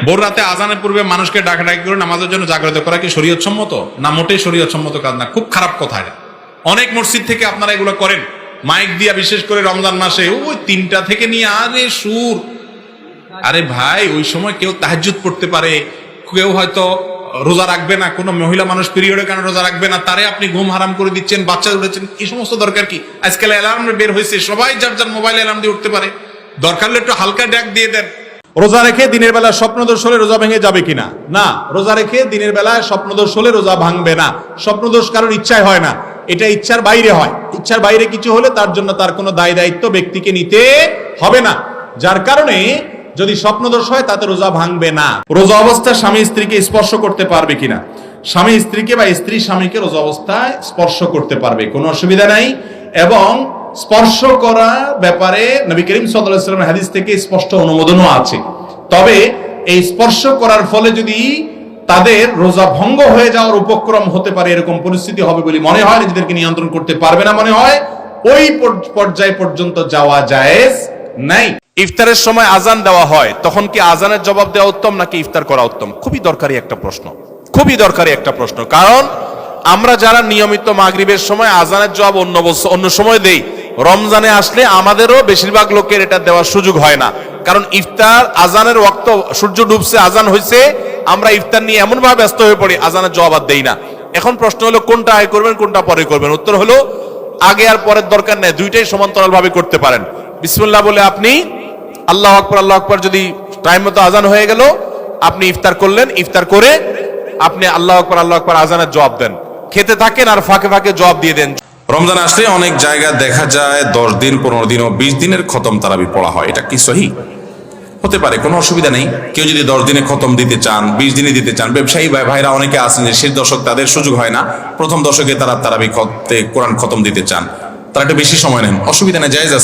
ভোর রাতে আজানের পূর্বে মানুষকে ডাকাডাকি করে নামাজের জন্য জাগ্রত করা কি শরীয়ত সম্মত? না, মোটেই শরীয়ত সম্মত কাজ না, খুব খারাপ কথা এটা। অনেক মসজিদ থেকে আপনারা এগুলো করেন, মাইক দিয়া, বিশেষ করে রমজান মাসে ওই 3টা থেকে নিয়ে আরে সুর। আরে ভাই, ওই সময় কেউ তাহাজ্জুদ পড়তে পারে, কেউ হয়তো রোজা রাখবে না, কোনো মহিলা মানুষ পিরিয়ডের কারণে রোজা রাখবে না, তারে আপনি ঘুম হারাম করে দিচ্ছেন, বাচ্চা উঠেছেন, এই সমস্ত দরকার কি? আজকাল অ্যালার্ম বের হয়েছে, সবাই যার যার মোবাইল অ্যালার্ম দিয়ে উঠতে পারে, দরকার হলে একটু হালকা ডাক দিয়ে দেন। রোজা রেখে দিনের বেলা স্বপ্নদোষ হলে রোজা ভেঙে যাবে কিনা? না, রোজা রেখে দিনের বেলায় স্বপ্নদোষ হলে রোজা ভাঙবে না। স্বপ্নদোষ কারোর ইচ্ছায় হয় না, এটা ইচ্ছার বাইরে হয়। ইচ্ছার বাইরে কিছু হলে তার জন্য তার কোনো দায় দায়িত্ব ব্যক্তিকে নিতে হবে না, যার কারণে যদি স্বপ্নদোষ হয় তাতে রোজা ভাঙবে না। রোজা অবস্থায় স্বামী স্ত্রীকে স্পর্শ করতে পারবে কিনা? স্বামী স্ত্রীকে বা স্ত্রী স্বামীকে রোজা অবস্থায় স্পর্শ করতে পারবে, কোনো অসুবিধা নাই। এবং স্পর্শ করা ব্যাপারে নবী করিম সাল্লাল্লাহু আলাইহি ওয়াসাল্লামের হাদিস থেকে স্পষ্ট অনুমোদনও আছে। তবে এই স্পর্শ করার ফলে যদি তাদের রোজা ভঙ্গ হয়ে যাওয়ার উপক্রম হতে পারে, এরকম পরিস্থিতি হবে বলে মনে হয়, নিজেদেরকে নিয়ন্ত্রণ করতে পারবে না মনে হয়, ওই পর্যায় পর্যন্ত যাওয়া জায়েজ নাই। ইফতারের সময় আজান দেওয়া হয়, তখন কি আজানের জবাব দেওয়া উত্তম নাকি ইফতার করা উত্তম? খুবই দরকারি একটা প্রশ্ন, খুবই দরকারি একটা প্রশ্ন। কারণ আমরা যারা নিয়মিত মাগরিবের সময় আজানের জবাব অন্য সময় দেই, রমজানে আসলে আমাদেরও বেশিরভাগ লোকের এটা দেওয়ার সুযোগ হয় না। কারণ ইফতার আজানের ওয়াক্ত, সূর্য ডুবছে, আজান হয়েছে, আমরা ইফতার নিয়ে এমন ভাবে ব্যস্ত হয়ে পড়ি, আজানের জবাব আর দেই না। এখন প্রশ্ন হলো কোনটা আগে করবেন, কোনটা পরে করবেন? উত্তর হলো আগে আর পরের দরকার নেই, দুইটাই সমান্তরাল ভাবে করতে পারেন। বিসমিল্লাহ বলে আপনি আল্লাহু আকবার, আল্লাহু আকবার, যদি টাইম মতো আজান হয়ে গেল, আপনি ইফতার করলেন, ইফতার করে আপনি আল্লাহু আকবার, আল্লাহু আকবার আজানের জবাব দেন, খেতে থাকেন আর ফাঁকে ফাঁকে জবাব দিয়ে দেন। রমজান আসলে অনেক জায়গায় দেখা যায় 10 দিন, 15 দিন ও 20 দিনের খতম তারাবি পড়া হয়, এটা কি সহি? হতে পারে, কোনো অসুবিধা নেই। কেউ যদি 10 দিনে খতম দিতে চান, 20 দিনে দিতে চান, ব্যবসায়ী ভাইরা অনেকে আছেন যে শেষ দশক তাদের সুযোগ হয় না, প্রথম দশকে তারা তারাবি কোরআন খতম দিতে চান, তারা একটু বেশি সময় নেন, অসুবিধা নেই, জায়েজ আছে।